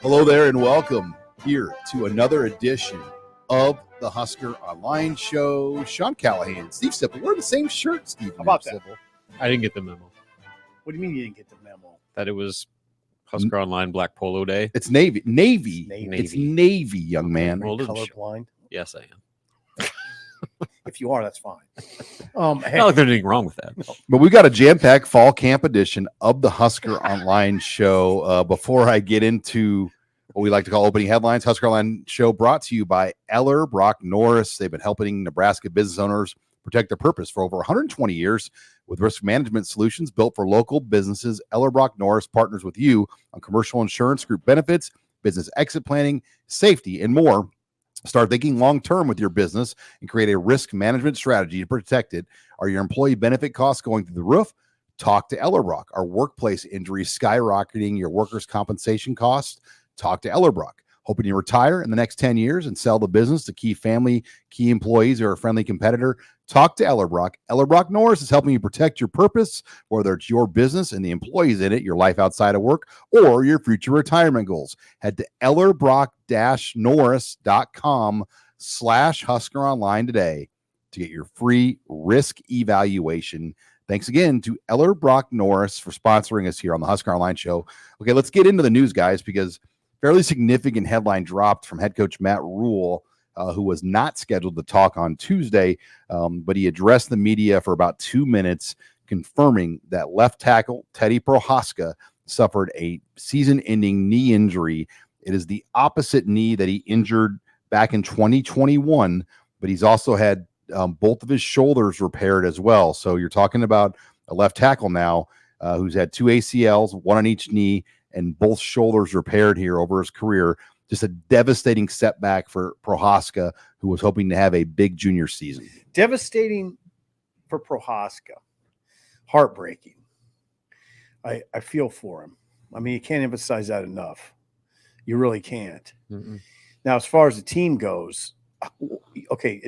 Hello there and welcome here to another edition of the Husker Online Show. Sean Callahan, Steve Sipple. We're in the same shirt, Steve. How about that? Sipple. I didn't get the memo. What do you mean you didn't get the memo? That it was Husker Online Black Polo Day. It's Navy. Navy. It's Navy, young man. Well, Colorblind? Yes, I am. If you are, that's fine. Hey, Not like there's anything wrong with that. But we got a jam-packed fall camp edition of the Husker Online Show. Before I get into what we like to call opening headlines, Husker Online Show brought to you by Ellerbrock-Norris. They've been helping Nebraska business owners protect their purpose for over 120 years with risk management solutions built for local businesses. Ellerbrock-Norris partners with you on commercial insurance, group benefits, business exit planning, safety, and more. Start thinking long-term with your business and create a risk management strategy to protect it. Are your employee benefit costs going through the roof? Talk to Ellerbrock. Are workplace injuries skyrocketing your workers' compensation costs? Talk to Ellerbrock. Hoping to retire in the next 10 years and sell the business to key employees or a friendly competitor? Talk to Ellerbrock. Ellerbrock-Norris is helping you protect your purpose, whether it's your business and the employees in it, your life outside of work, or your future retirement goals. Head to ellerbrock-norris.com/HuskerOnline today to get your free risk evaluation. Thanks again to Ellerbrock-Norris for sponsoring us here on the Husker Online Show. Okay, let's get into the news, guys, because fairly significant headline dropped from head coach Matt Rule, who was not scheduled to talk on Tuesday, but he addressed the media for about 2 minutes, confirming that left tackle Teddy Prochazka suffered a season-ending knee injury. It is the opposite knee that he injured back in 2021, but he's also had both of his shoulders repaired as well. So you're talking about a left tackle now who's had 2 ACLs, one on each knee, and both shoulders repaired here over his career. Just a devastating setback for Prochazka, who was hoping to have a big junior season. devastating for Prochazka. Heartbreaking. I feel for him. I mean, you can't emphasize that enough. You really can't. Mm-mm. Now, as far as the team goes, okay,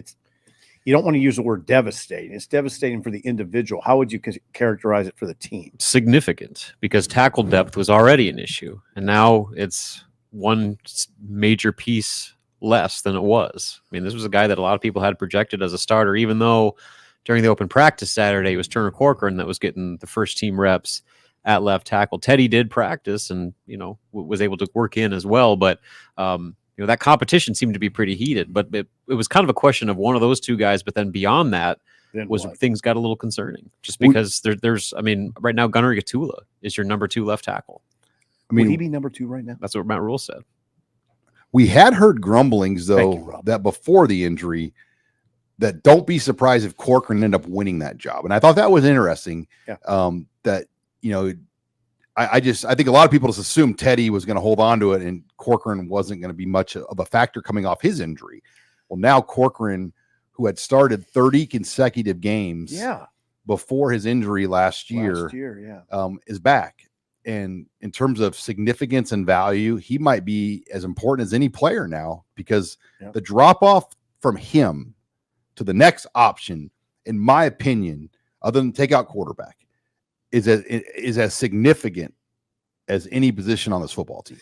you don't want to use the word devastating. It's devastating for the individual. How would you characterize it for the team? Significant, because tackle depth was already an issue, and now it's one major piece less than it was. I mean, this was a guy that a lot of people had projected as a starter, even though during the open practice Saturday it was Turner Corcoran that was getting the first team reps at left tackle. Teddy did practice and, was able to work in as well, but that competition seemed to be pretty heated, but it was kind of a question of one of those two guys. But then beyond that things got a little concerning just because there's right now, Gunnar Gatula is your number 2 left tackle. Would he be number 2 right now? That's what Matt Rule said. We had heard grumblings, though, that before the injury, that don't be surprised if Corcoran ended up winning that job. And I thought that was interesting. Yeah. I think a lot of people just assumed Teddy was going to hold on to it and Corcoran wasn't going to be much of a factor coming off his injury. Well, now Corcoran, who had started 30 consecutive games before his injury last year, is back. And in terms of significance and value, he might be as important as any player now, because the drop-off from him to the next option, in my opinion, other than take out quarterback, is as significant as any position on this football team.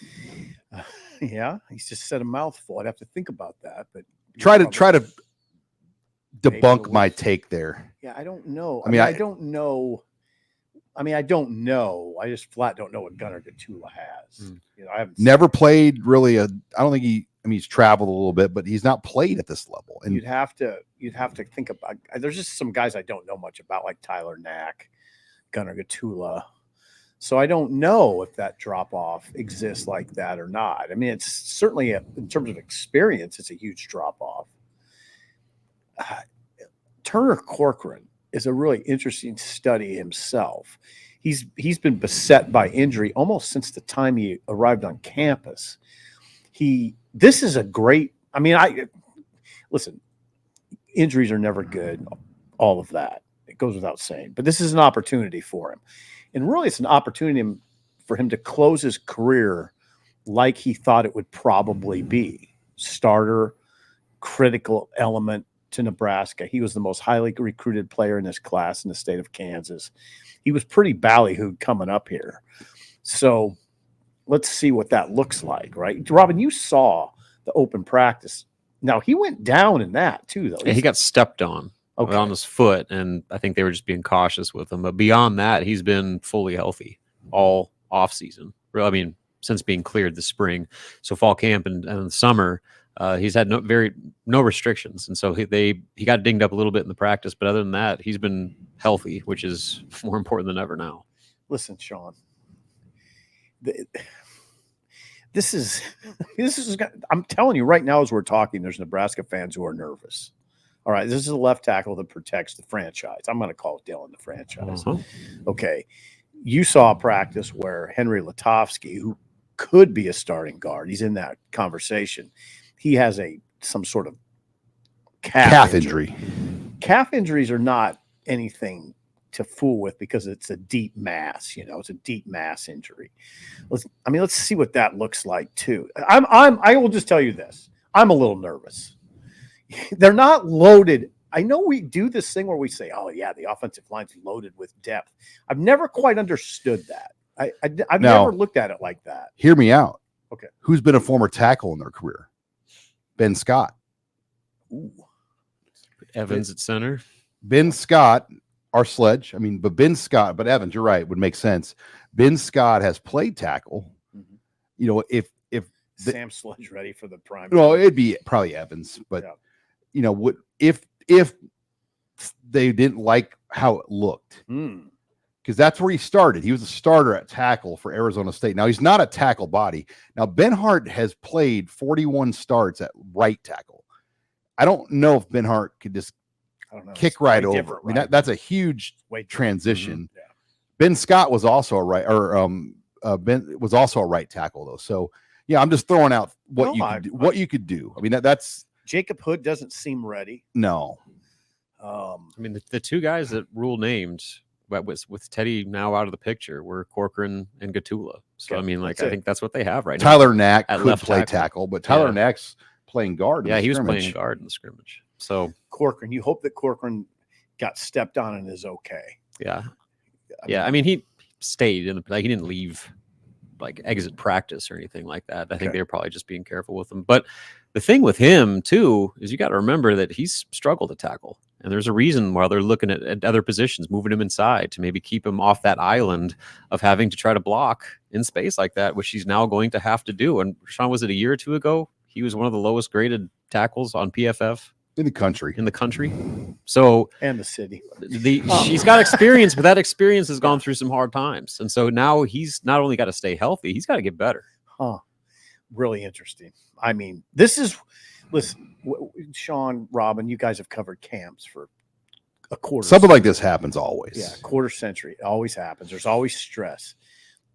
He's just said a mouthful. I'd have to think about that, but try to debunk my take there. Yeah, I don't know. I don't know. I don't know. I just flat don't know what Gunnar Gatula has. I haven't never played really. I don't think he's traveled a little bit, but he's not played at this level. And you'd have to think about. There's just some guys I don't know much about, like Tyler Knack, Gunnar Gatula. So I don't know if that drop off exists like that or not. I mean, it's certainly in terms of experience, it's a huge drop off. Turner Corcoran is a really interesting study himself. He's been beset by injury almost since the time he arrived on campus. This is a great. Listen, injuries are never good. All of that, it goes without saying. But this is an opportunity for him, and really, it's an opportunity for him to close his career like he thought it would probably be. Starter, critical element to Nebraska. He was the most highly recruited player in this class in the state of Kansas. He was pretty ballyhooed coming up here. So let's see what that looks like, right? Robin, you saw the open practice. Now he went down in that too, though. Yeah, he got stepped on Okay. his foot, and I think they were just being cautious with him. But beyond that, he's been fully healthy all off season. I mean, since being cleared this spring, so fall camp and the summer, he's had no restrictions, and so he got dinged up a little bit in the practice, but other than that, he's been healthy, which is more important than ever now. Listen, Sean, this is I'm telling you right now as we're talking, there's Nebraska fans who are nervous. All right, this is a left tackle that protects the franchise. I'm going to call Dylan the franchise. Okay, you saw a practice where Henry Latofsky, who could be a starting guard, he's in that conversation. He has some sort of calf injury. Calf injuries are not anything to fool with because it's a deep mass. It's a deep mass injury. Let's see what that looks like too. I will just tell you this: I'm a little nervous. They're not loaded. I know we do this thing where we say, "Oh yeah, the offensive line's loaded with depth." I've never quite understood that. I've never looked at it like that. Hear me out. Okay. Who's been a former tackle in their career? Ben Scott. Ooh. Evans at center. Ben Scott, our Sledge. But Ben Scott, but Evans, you're right, would make sense. Ben Scott has played tackle. Mm-hmm. If Sam Sledge ready for the prime. Well, it'd be probably Evans, but what if they didn't like how it looked? Because that's where he started. He was a starter at tackle for Arizona State. Now he's not a tackle body. Now Ben Hart has played 41 starts at right tackle. I don't know if Ben Hart could just kick right over. That's a huge transition. Mm-hmm. Yeah. Ben Scott was also a Ben was also a right tackle though. So yeah, I'm just throwing out what you could do. That's Jacob Hood doesn't seem ready. No. The two guys that Rule named, but with Teddy now out of the picture, were Corcoran and Gatula. So I think that's what they have right now. Tyler Knack at could left play tackle, but Tyler Knack's playing guard. Yeah, he was playing guard in the scrimmage. So Corcoran, you hope that Corcoran got stepped on and is okay. Yeah. He stayed in the he didn't leave exit practice or anything like that. I think they were probably just being careful with him. But the thing with him too is you got to remember that he's struggled to tackle, and there's a reason why they're looking at other positions, moving him inside to maybe keep him off that island of having to try to block in space like that, which he's now going to have to do. And Sean, was it a year or two ago? He was one of the lowest graded tackles on PFF in the country. So and the city. She's got experience, but that experience has gone through some hard times, and so now he's not only got to stay healthy, he's got to get better. Really interesting. Listen, Sean, Robin, you guys have covered camps for a quarter. Something like this happens always. Yeah, quarter century. It always happens. There's always stress.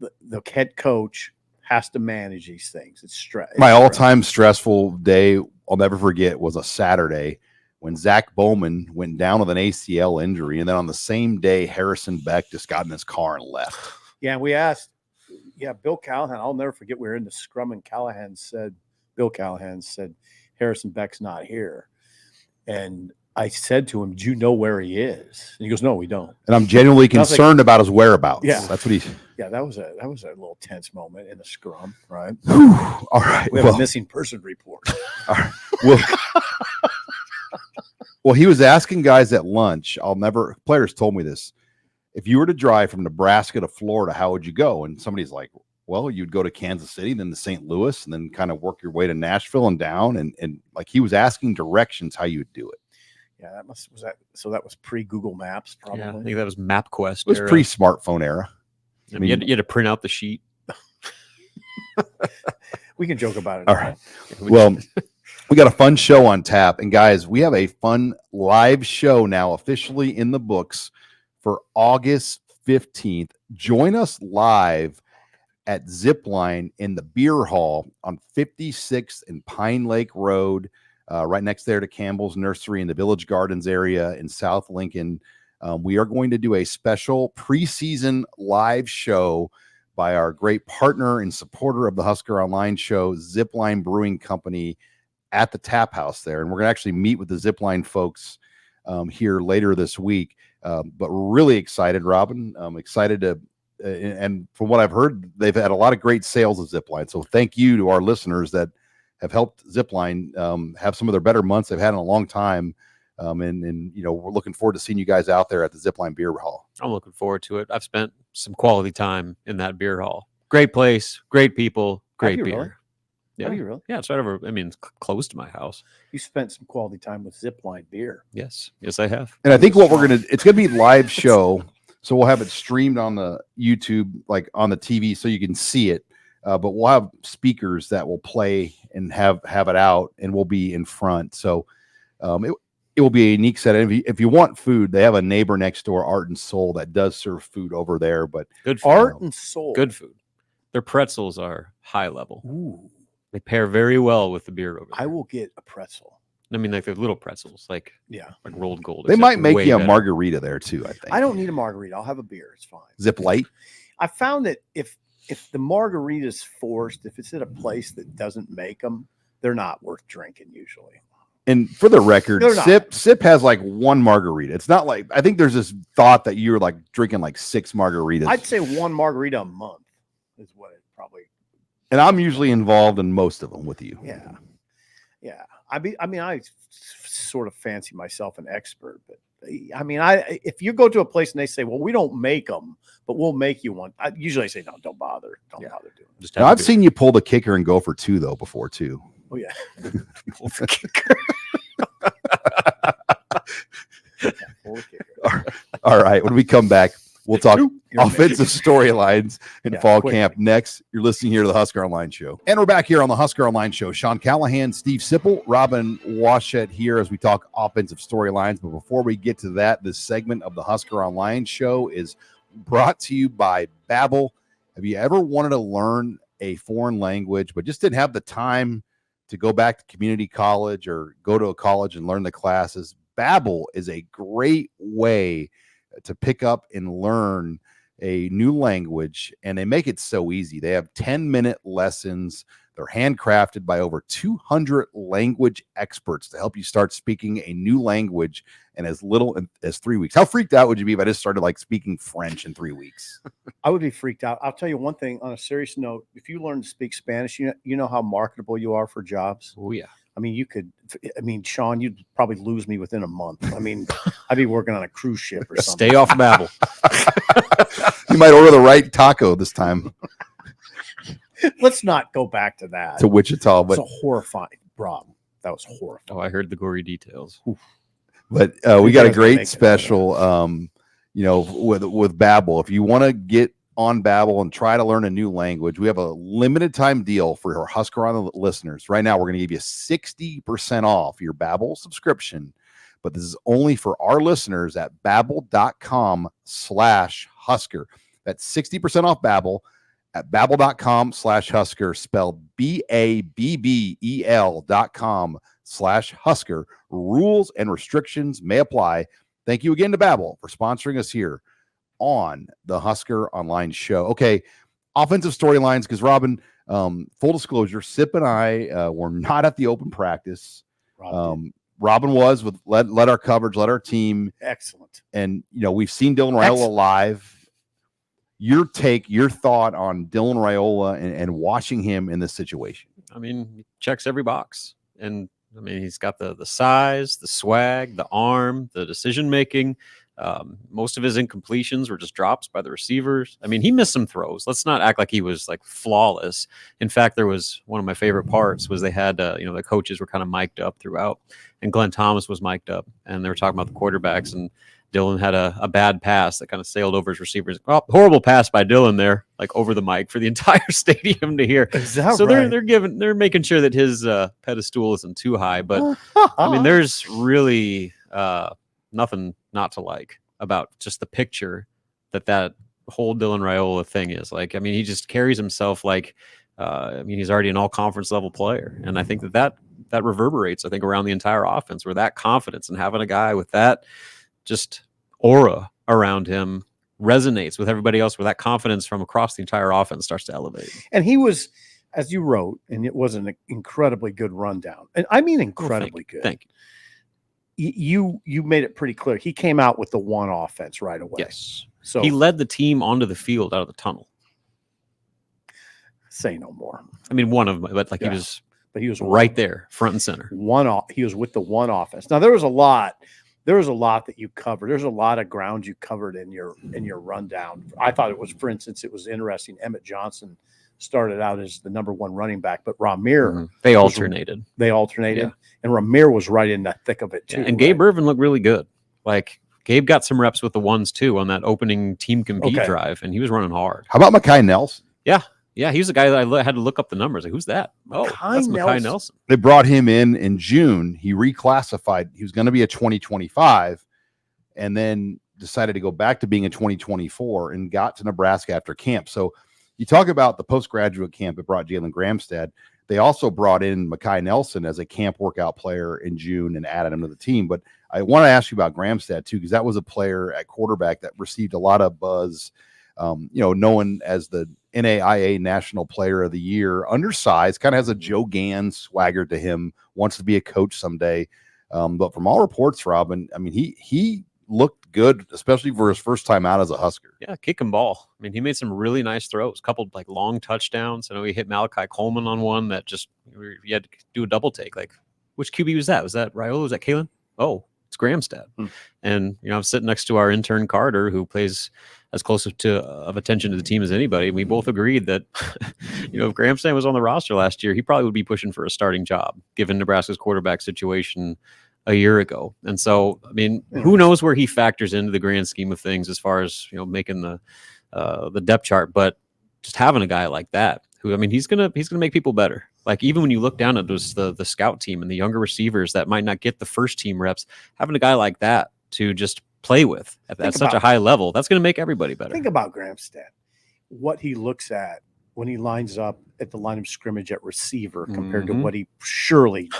The head coach has to manage these things. It's stress. My all-time stressful day I'll never forget was a Saturday when Zach Bowman went down with an ACL injury, and then on the same day, Harrison Beck just got in his car and left. Yeah, and we asked, Bill Callahan. I'll never forget. We were in the scrum, and Bill Callahan said, Harrison Beck's not here. And I said to him, do you know where he is? And he goes, no, we don't. And I'm genuinely concerned about his whereabouts. Yeah. That's what yeah, that was a little tense moment in the scrum, right? All right. We have a missing person report. All right. Well, he was asking guys at lunch. Players told me this. If you were to drive from Nebraska to Florida, how would you go? And somebody's like, well, you'd go to Kansas City, then to St. Louis, and then kind of work your way to Nashville and down. And he was asking directions how you would do it. Yeah, that was pre-Google Maps, probably. Yeah, I think that was MapQuest. It was pre-smartphone era. You had to print out the sheet. We can joke about it. All right. Well, we got a fun show on tap. And guys, we have a fun live show now officially in the books for August 15th. Join us live at Zipline in the Beer Hall on 56th and Pine Lake Road, right next there to Campbell's Nursery in the Village Gardens area in South Lincoln. We are going to do a special preseason live show by our great partner and supporter of the Husker Online show, Zipline Brewing Company, at the Tap House there. And we're going to actually meet with the Zipline folks here later this week. But we're really excited, Robin. I'm excited to and from what I've heard, they've had a lot of great sales of Zipline. So thank you to our listeners that have helped Zipline have some of their better months they've had in a long time. And we're looking forward to seeing you guys out there at the Zipline Beer Hall. I'm looking forward to it. I've spent some quality time in that beer hall. Great place, great people, great beer. Really? Yeah. Have you really? Yeah, it's right over. I mean, it's close to my house. You spent some quality time with Zipline beer. Yes, I have. And I think it's going to be live show. So we'll have it streamed on the YouTube, like on the TV, so you can see it. But we'll have speakers that will play and have it out, and we'll be in front. So it will be a unique set. If you want food, they have a neighbor next door, Art and Soul, that does serve food over there. But good food. Art and Soul, good food. Their pretzels are high level. Ooh. They pair very well with the beer over there. I will get a pretzel. I mean, like they're little pretzels, like rolled gold. They might make you a better. margarita there too. I think. I don't need a margarita. I'll have a beer. It's fine. Zip Light. I found that if the margarita's forced, if it's at a place that doesn't make them, they're not worth drinking usually. And for the record, Sip has like one margarita. It's not like, I think there's this thought that you're like drinking like 6 margaritas. I'd say one margarita a month is what it probably. And I'm usually involved in most of them with you. Yeah. Yeah. I mean, I sort of fancy myself an expert, but I mean, if you go to a place and they say, well, we don't make them, but we'll make you one. I usually say, no, don't bother. Don't bother doing it. Now, I've seen you pull the kicker and go for 2 though before too. Oh yeah. Pull the kicker. All right. When we come back, we'll talk offensive storylines in fall camp next. You're listening here to the Husker Online Show. And we're back here on the Husker Online Show. Sean Callahan, Steve Sipple, Robin Washett here as we talk offensive storylines. But before we get to that, this segment of the Husker Online Show is brought to you by Babbel. Have you ever wanted to learn a foreign language but just didn't have the time to go back to community college or go to a college and learn the classes? Babbel is a great way to pick up and learn a new language, and they make it so easy. They have 10-minute lessons. They're handcrafted by over 200 language experts to help you start speaking a new language in as little as 3 weeks. How freaked out would you be if I just started like speaking French in 3 weeks? I would be freaked out. I'll tell you one thing on a serious note. If you learn to speak Spanish, you know how marketable you are for jobs. Oh yeah. I mean, Sean, you'd probably lose me within a month. I mean, I'd be working on a cruise ship or something. Stay off Babbel. You might order the right taco this time. Let's not go back to that. To Wichita, but it's a horrifying, Rob. That was horrifying. Oh, I heard the gory details. But we got a great special, with Babbel. If you want to get on Babbel and try to learn a new language, we have a limited time deal for our Husker On listeners. Right now, we're going to give you 60% off your Babbel subscription, but this is only for our listeners at babbel.com/Husker. That's 60% off Babbel at babbel.com/Husker, spelled BABBEL.com/Husker. Rules and restrictions may apply. Thank you again to Babbel for sponsoring us here on the Husker Online Show. Okay, offensive storylines, because Robin, full disclosure, Sip and I were not at the open practice. Robin was with let our coverage, let our team. Excellent. And we've seen Dylan Raiola live. Your thought on Dylan Raiola and watching him in this situation. I mean, he checks every box. And I mean, he's got the size, the swag, the arm, the decision making. Most of his incompletions were just drops by the receivers. I mean, he missed some throws. Let's not act like he was like flawless. In fact, there was one of my favorite parts was they had, the coaches were kind of mic'd up throughout, and Glenn Thomas was mic'd up, and they were talking about the quarterbacks, and Dylan had a bad pass that kind of sailed over his receivers. Oh, horrible pass by Dylan there, like over the mic for the entire stadium to hear. So right? they're making sure that his pedestal isn't too high. But I mean, there's really nothing not to like about just the picture that whole Dylan Raiola thing is. Like, I mean, he just carries himself like, he's already an all conference level player. And I think that reverberates, I think, around the entire offense, where that confidence and having a guy with that just aura around him resonates with everybody else, where that confidence from across the entire offense starts to elevate. And he was, as you wrote, and it was an incredibly good rundown. And I mean, incredibly good. Thank you. you made it pretty clear. He came out with the one offense right away. Yes. So He led the team onto the field out of the tunnel. say no more. I mean, one of them, but like Yeah. he was right there, front and center. He was with the one offense. Now there was a lot that you covered. There's a lot of ground you covered in your rundown. I thought it was, for instance, it was interesting. Emmett Johnson started out as the number one running back, but Ramir, They alternated. yeah. And Ramir was right in the thick of it too. And Gabe Irvin looked really good. Like Gabe got some reps with the ones too on that opening team compete drive, and he was running hard. How about Mekhi Nelson? Yeah, he was the guy that I had to look up the numbers. Like, who's that? Oh, that's Mekhi Nelson. They brought him in June. He reclassified. He was going to be a 2025 and then decided to go back to being a 2024 and got to Nebraska after camp. So you talk about the postgraduate camp that brought Jalen Gramstad. They also brought in Mekhi Nelson as a camp workout player in June and added him to the team. But I want to ask you about Gramstad too, because that was a player at quarterback that received a lot of buzz, known as the NAIA National Player of the Year, undersized, kind of has a Joe Gann swagger to him, wants to be a coach someday. But from all reports, Robin, I mean, he looked good, especially for his first time out as a Husker. Yeah, kick and ball. I mean, he made some really nice throws, coupled like long touchdowns. I know he hit Malachi Coleman on one that just you had to do a double take. Like, which QB was that? Was that Raiola? Was that Kalen? Oh, it's Gramstad. And I'm sitting next to our intern Carter, who plays as close of attention to the team as anybody. We both agreed that if Gramstad was on the roster last year, he probably would be pushing for a starting job, given Nebraska's quarterback situation a year ago. And so, I mean, who knows where he factors into the grand scheme of things as far as making the depth chart. But just having a guy like that, who, I mean, he's gonna make people better. Like, even when you look down at the scout team and the younger receivers that might not get the first team reps, having a guy like that to just play with at such a high level, that's going to make everybody better. Think about Gramstad, what he looks at when he lines up at the line of scrimmage at receiver compared to what he surely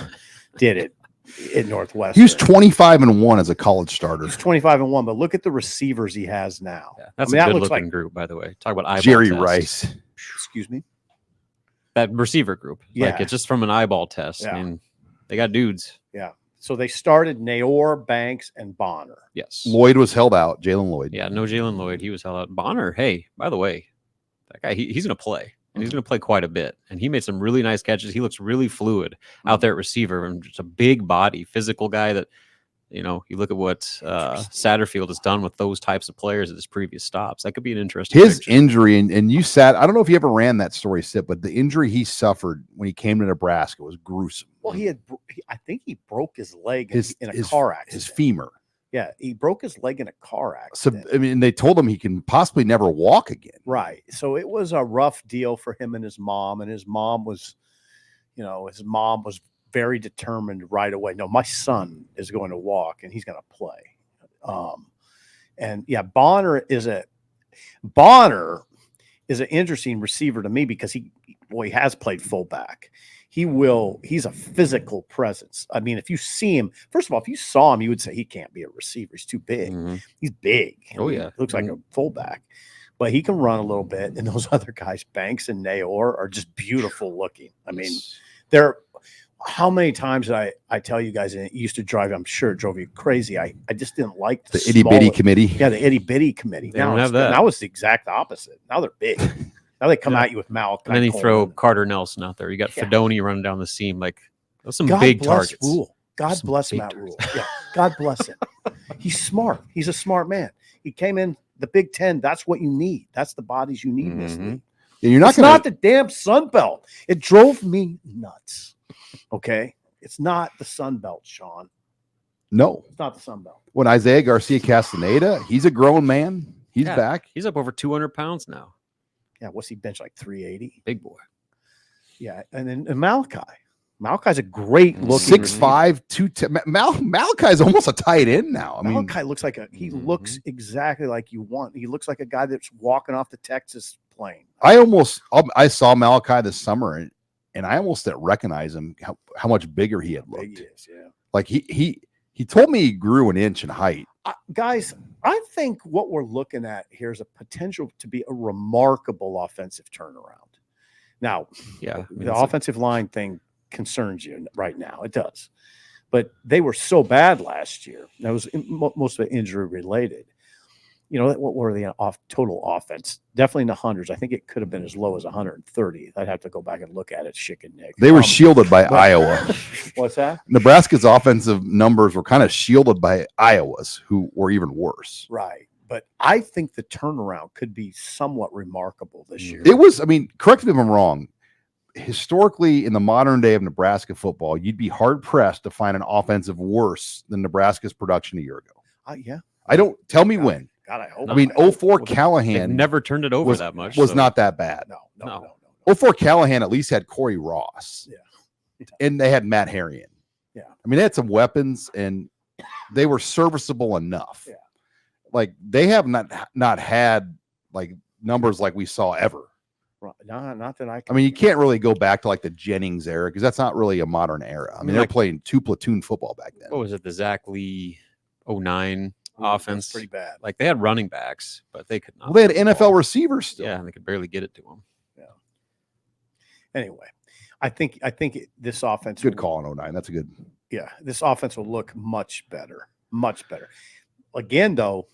did it in Northwestern. He was 25-1 as a college starter. He's 25-1, but look at the receivers he has now. Yeah, that's a good-looking group, by the way. Talk about eyeball Jerry tests. Rice. Excuse me? That receiver group. Yeah. Like, it's just from an eyeball test. Yeah. I mean, they got dudes. Yeah. So they started Naor, Banks, and Bonner. Yes. Lloyd was held out. Jalen Lloyd. Yeah, no Jalen Lloyd. He was held out. Bonner, hey, by the way, that guy, he's going to play. And he's going to play quite a bit. And he made some really nice catches. He looks really fluid out there at receiver. And just a big body, physical guy that, you look at what Satterfield has done with those types of players at his previous stops. That could be an interesting picture. Injury, and you sat, I don't know if you ever ran that story, Sip, but the injury he suffered when he came to Nebraska was gruesome. Well, I think he broke his leg in a car accident. His femur. Yeah, he broke his leg in a car accident. So, I mean, they told him he can possibly never walk again. Right. So it was a rough deal for him and his mom. And his mom was very determined right away. No, my son is going to walk and he's going to play. And yeah, Bonner is an interesting receiver to me because he has played fullback. He's a physical presence. I mean, if you see him, first of all, if you saw him, you would say he can't be a receiver. He's too big. He's big. Oh, yeah. He looks like a fullback, but he can run a little bit. And those other guys, Banks and Naor, are just beautiful looking. I mean, how many times did I tell you guys, and it used to drive, I'm sure it drove you crazy. I just didn't like the itty bitty committee. Yeah, the itty bitty committee. They don't have that. Now it's the exact opposite. Now they're big. Now they come at you with Malachi. And then you Coleman. throw Carter Nelson out there. You got Fedoni running down the seam. Like, those some big targets. Rule. God bless Matt Rule. Yeah, God bless him. He's smart. He's a smart man. He came in the Big Ten. That's what you need. That's the bodies you need in this league. Yeah, you're it's not the damn Sun Belt. It drove me nuts. Okay? It's not the Sun Belt, Sean. No. It's not the Sun Belt. When Isaiah Garcia Castaneda, he's a grown man. He's back. He's up over 200 pounds now. Yeah, what's he bench, like 380? Big boy. Yeah, and then Malachi. Malachi's a great looking 6'5", 210. Malachi's almost a tight end now. Malachi looks like he looks exactly like you want. He looks like a guy that's walking off the Texas plane. I saw Malachi this summer and I almost didn't recognize him how much bigger he had looked. Big he is, yeah. Like he told me he grew an inch in height. Guys, I think what we're looking at here is a potential to be a remarkable offensive turnaround. Now, yeah, the offensive line thing concerns you right now. It does. but they were so bad last year. That was most of it injury related. What were they off total offense? Definitely in the hundreds. I think it could have been as low as 130. I'd have to go back and look at it, Chicken Nick. They were shielded by Iowa. What's that? Nebraska's offensive numbers were kind of shielded by Iowa's, who were even worse. Right. But I think the turnaround could be somewhat remarkable this year. It was, correct me if I'm wrong. Historically, in the modern day of Nebraska football, you'd be hard-pressed to find an offensive worse than Nebraska's production a year ago. Yeah. Tell me when. God, I hope. 04 Callahan never turned it over that much. Was not that bad. No. 04 Callahan at least had Corey Ross. Yeah. And they had Matt Harrion. Yeah. They had some weapons, and they were serviceable enough. Yeah. Like, they have not had, like, numbers like we saw ever. No, not that I can. You can't really go back to, like, the Jennings era, because that's not really a modern era. They're playing 2 platoon football back then. What was it? The Zach Lee 09 offense? Pretty bad. Like, they had running backs, but they could not. Well, they had NFL receivers still. Yeah, and they could barely get it to them. Yeah. Anyway, I think this offense. Good call on 09. That's a good. Yeah, this offense will look much better. Much better. Again, though,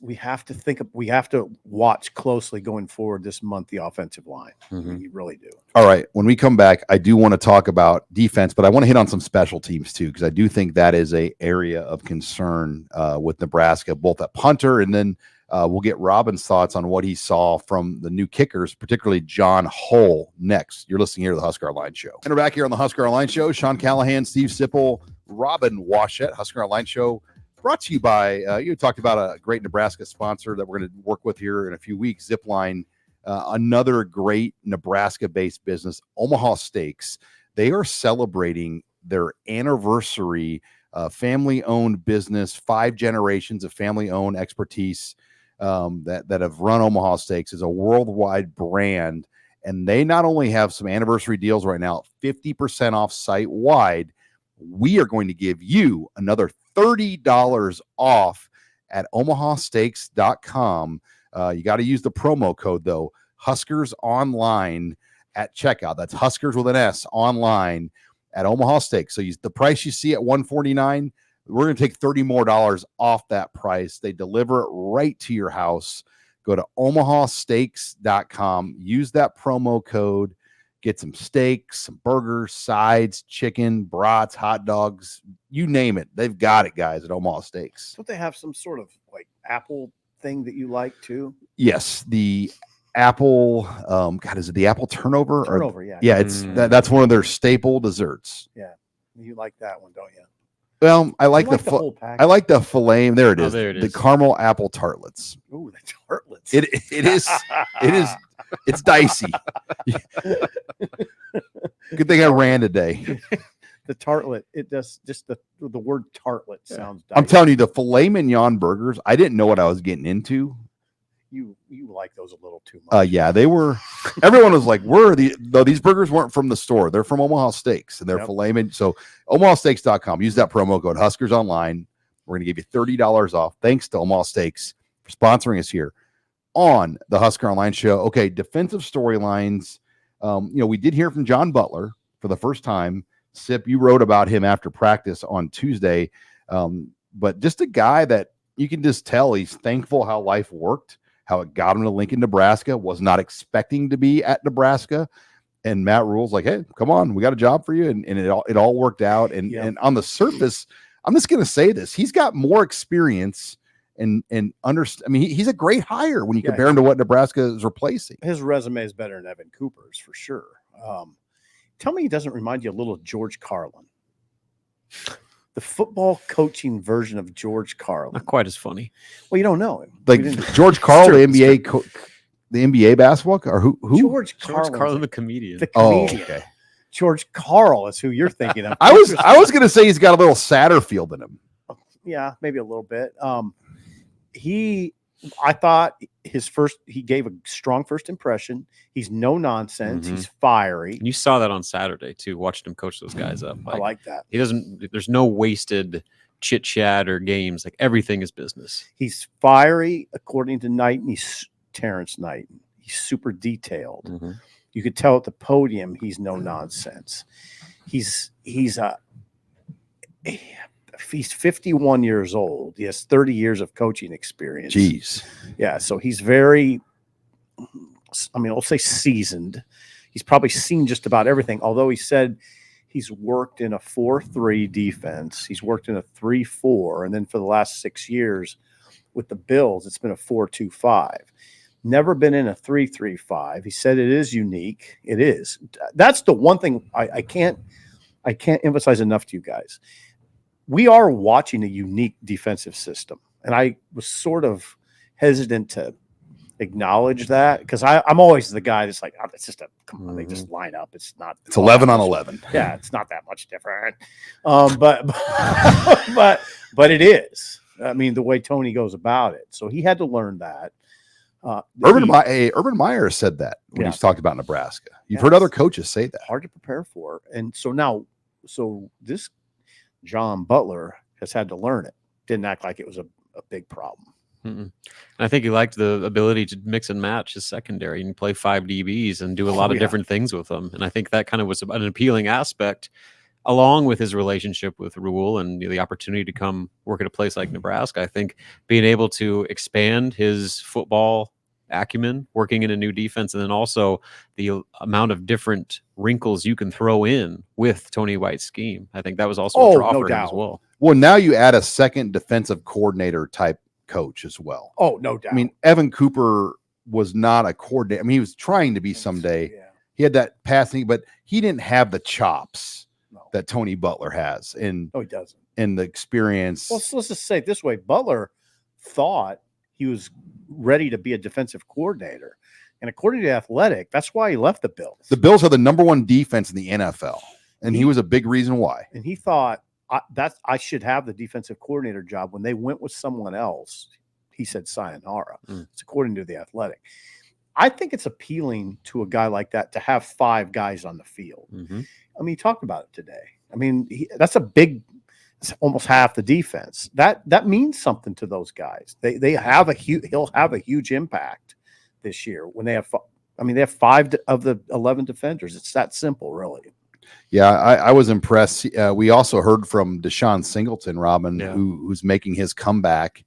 we have to watch closely going forward this month, the offensive line. Mm-hmm. You really do. All right. When we come back, I do want to talk about defense, but I want to hit on some special teams too, because I do think that is a area of concern with Nebraska, both at punter, and then we'll get Robin's thoughts on what he saw from the new kickers, particularly John Hull, next. You're listening here to the Husker Online Show. And we're back here on the Husker Online Show. Sean Callahan, Steve Sipple, Robin Washett, Husker Online Show. Brought to you by, you talked about a great Nebraska sponsor that we're going to work with here in a few weeks, Zipline, another great Nebraska-based business, Omaha Steaks. They are celebrating their anniversary, family-owned business, 5 generations of family-owned expertise that have run Omaha Steaks. Is a worldwide brand, and they not only have some anniversary deals right now, 50% off site-wide. We are going to give you another $30 off at omahasteaks.com. You got to use the promo code, though, Huskers Online at checkout. That's Huskers with an S online at Omaha Steaks. So the price you see at $149, we're going to take $30 more off that price. They deliver it right to your house. Go to omahasteaks.com. Use that promo code. Get some steaks, some burgers, sides, chicken, brats, hot dogs, you name it. They've got it, guys, at Omaha Steaks. Don't they have some sort of like apple thing that you like too? Yes, the apple. God, is it the apple turnover? Turnover, yeah. Yeah, it's that's one of their staple desserts. Yeah, you like that one, don't you? Well, I like the whole package. I like the filet. There it is. There it the is. caramel apple tartlets. Ooh, the tartlets. It is. It's dicey. Good thing I ran today. The tartlet. It does just the word tartlet sounds dicey. I'm telling you, the filet mignon burgers, I didn't know what I was getting into. You like those a little too much. Yeah, they were. Everyone was like, "Where are the?" Though these burgers weren't from the store; they're from Omaha Steaks, and they're filet mignon. So, omahasteaks.com. Use that promo code Huskers Online. We're going to give you $30 off. Thanks to Omaha Steaks for sponsoring us here on the Husker Online Show. Okay, defensive storylines. We did hear from John Butler for the first time. Sip, you wrote about him after practice on Tuesday, but just a guy that you can just tell he's thankful how life worked. How it got him to Lincoln, Nebraska, was not expecting to be at Nebraska. And Matt Rule's like, hey, come on, we got a job for you. And it all worked out. And on the surface, I'm just going to say this. He's got more experience and he's a great hire when you compare him to what Nebraska is replacing. His resume is better than Evan Cooper's for sure. Tell me he doesn't remind you a little of George Carlin. The football coaching version of George Carlin. Not quite as funny. Well, you don't know him. Like George Carl, the NBA basketball, or who? George Carlin, the comedian. The comedian. Oh, okay. George Carl is who you're thinking of. I was going to say he's got a little Satterfield in him. Yeah, maybe a little bit. I thought he gave a strong first impression. He's no nonsense. Mm-hmm. He's fiery. You saw that on Saturday too, watching him coach those guys up. I like that. There's no wasted chit chat or games. Like, everything is business. He's fiery, according to Knighton. He's Terrence Knighton. He's super detailed. Mm-hmm. You could tell at the podium he's no nonsense. He's He's 51 years old. He has 30 years of coaching experience. Jeez. Yeah, so he's very, I mean, I'll say seasoned. He's probably seen just about everything, although he said he's worked in a 4-3 defense. He's worked in a 3-4, and then for the last 6 years with the Bills, it's been a 4-2-5. Never been in a 3-3-5. He said it is unique. It is. That's the one thing I can't emphasize enough to you guys. We are watching a unique defensive system, and I was sort of hesitant to acknowledge that because I'm always the guy that's like, oh, it's just come on, they just line up. It's 11 on 11. Yeah, it's not that much different. But it is. I mean, the way Tony goes about it. So he had to learn that. Urban Meyer said that when he's talked about Nebraska. You've heard other coaches say that. Hard to prepare for. And so this John Butler has had to learn it. Didn't act like it was a big problem. Mm-mm. I think he liked the ability to mix and match his secondary and play 5 DBs and do a lot of different things with them. And I think that kind of was an appealing aspect, along with his relationship with Rule and the opportunity to come work at a place like Nebraska. I think being able to expand his football acumen, working in a new defense, and then also the amount of different wrinkles you can throw in with Tony White's scheme. I think that was also a draw for him as well. Well, now you add a second defensive coordinator type coach as well. Oh, no doubt. I mean, Evan Cooper was not a coordinator. I mean, he was trying to be someday. Yeah. He had that passing, but he didn't have the chops that Tony Butler has. And no, he doesn't. And the experience. Well, let's just say it this way. Butler thought he was ready to be a defensive coordinator. And according to Athletic, that's why he left the Bills. The Bills are the #1 defense in the NFL. And he was a big reason why. And he thought I should have the defensive coordinator job. When they went with someone else, he said sayonara. It's according to the Athletic. I think it's appealing to a guy like that to have 5 guys on the field. Mm-hmm. I mean, he talked about it today. I mean, that's it's almost half the defense. That means something to those guys. He'll have a huge impact this year when they have. I mean, they have 5 of the 11 defenders. It's that simple, really. Yeah, I was impressed. We also heard from Deshaun Singleton, Robin, who's making his comeback,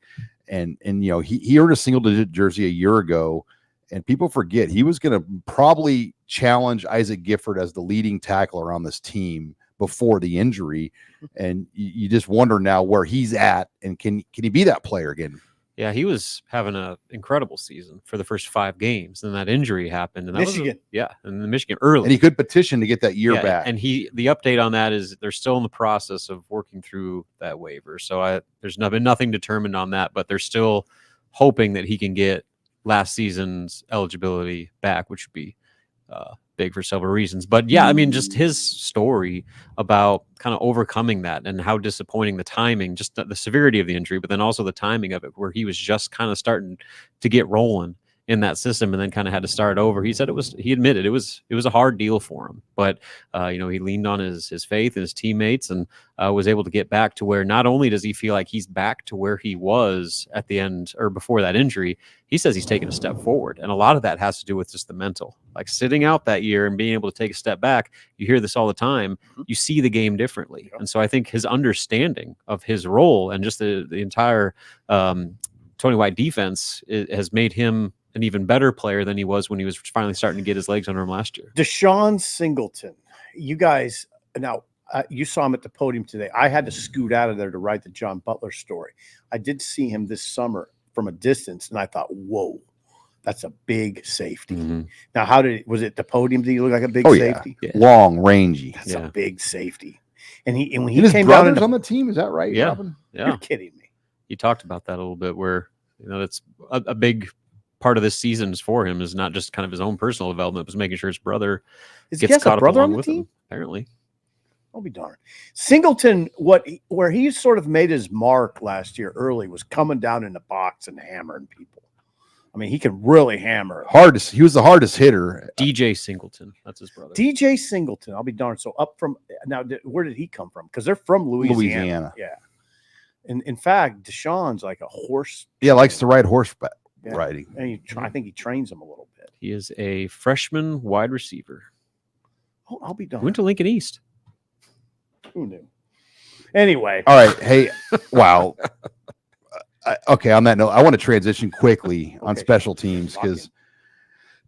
and he earned a single-digit jersey a year ago, and people forget he was going to probably challenge Isaac Gifford as the leading tackler on this team before the injury, and you just wonder now where he's at, and can he be that player again? Yeah, he was having an incredible season for the first 5 games. Then that injury happened. And Michigan. And the Michigan early. And he could petition to get that year back. And the update on that is they're still in the process of working through that waiver. So there's been nothing determined on that, but they're still hoping that he can get last season's eligibility back, which would be big for several reasons. But yeah, I mean, just his story about kind of overcoming that and how disappointing the timing, just the severity of the injury, but then also the timing of it, where he was just kind of starting to get rolling in that system and then kind of had to start over. He said he admitted it was a hard deal for him, but he leaned on his faith and his teammates and was able to get back to where not only does he feel like he's back to where he was at the end or before that injury, he says he's taken a step forward. And a lot of that has to do with just the mental, like sitting out that year and being able to take a step back. You hear this all the time. You see the game differently. And so I think his understanding of his role and just the entire Tony White defense has made him an even better player than he was when he was finally starting to get his legs under him last year. Deshaun Singleton, you guys, now you saw him at the podium today. I had to scoot out of there to write the John Butler story. I did see him this summer from a distance, and I thought, whoa, that's a big safety. Mm-hmm. Now, was it the podium? Did he look like a big safety? Yeah. Long, rangy. That's a big safety. And when he his came brothers down on the team, is that right? Yeah. Robin? Yeah. You're kidding me. He talked about that a little bit, where that's a big part of this season is for him is not just kind of his own personal development, but making sure his brother gets caught up along with him. Apparently, I'll be darned. Singleton, where he sort of made his mark last year early was coming down in the box and hammering people. I mean, he can really hammer. He was the hardest hitter. DJ Singleton, that's his brother. DJ Singleton, I'll be darned. So up from now, where did he come from? Because they're from Louisiana. Yeah. And in fact, Deshaun's like a horse. Yeah, likes to ride horseback. Riding. And I think he trains him a little bit. He is a freshman wide receiver. Oh, I'll be done. Went to Lincoln East. Who knew? Anyway, All right. Hey, wow. Okay. On that note, I want to transition quickly on Okay. special teams Lock in. because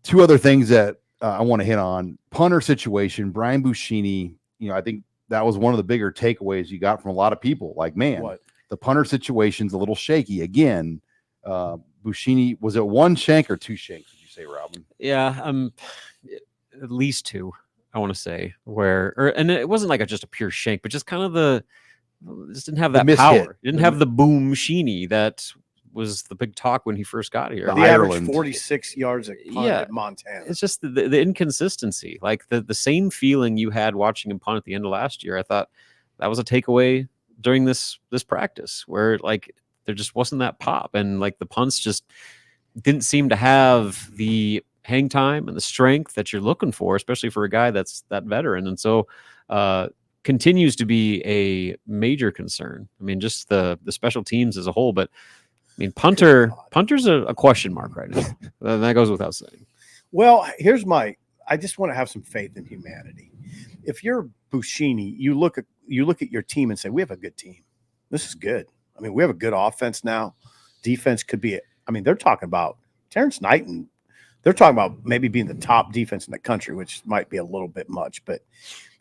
two other things that I want to hit on. Punter situation, Brian Buschini. I think that was one of the bigger takeaways you got from a lot of people. Like, man, what? the punter situation's a little shaky again. Buschini, was it one shank or two shanks? Did you say, Robin? Yeah, at least two. I want to say and it wasn't like just a pure shank, but just kind of just didn't have The that mishit. power. It didn't have the boom sheeny that was the big talk when he first got here. The The average Ireland. 46 yards a punt Yeah. at Montana. It's just the inconsistency, like the same feeling you had watching him punt at the end of last year. I thought that was a takeaway during this practice, where like there just wasn't that pop, and like the punts just didn't seem to have the hang time and the strength that you're looking for, especially for a guy that's that veteran. And so continues to be a major concern. I mean, just the special teams as a whole, but I mean, punter's a question mark right now. That goes without saying. Well, I just want to have some faith in humanity. If you're Buschini, you look at your team and say, we have a good team. This is good. I mean, we have a good offense now. Defense could be, they're talking about Terrence Knighton. They're talking about maybe being the top defense in the country, which might be a little bit much. But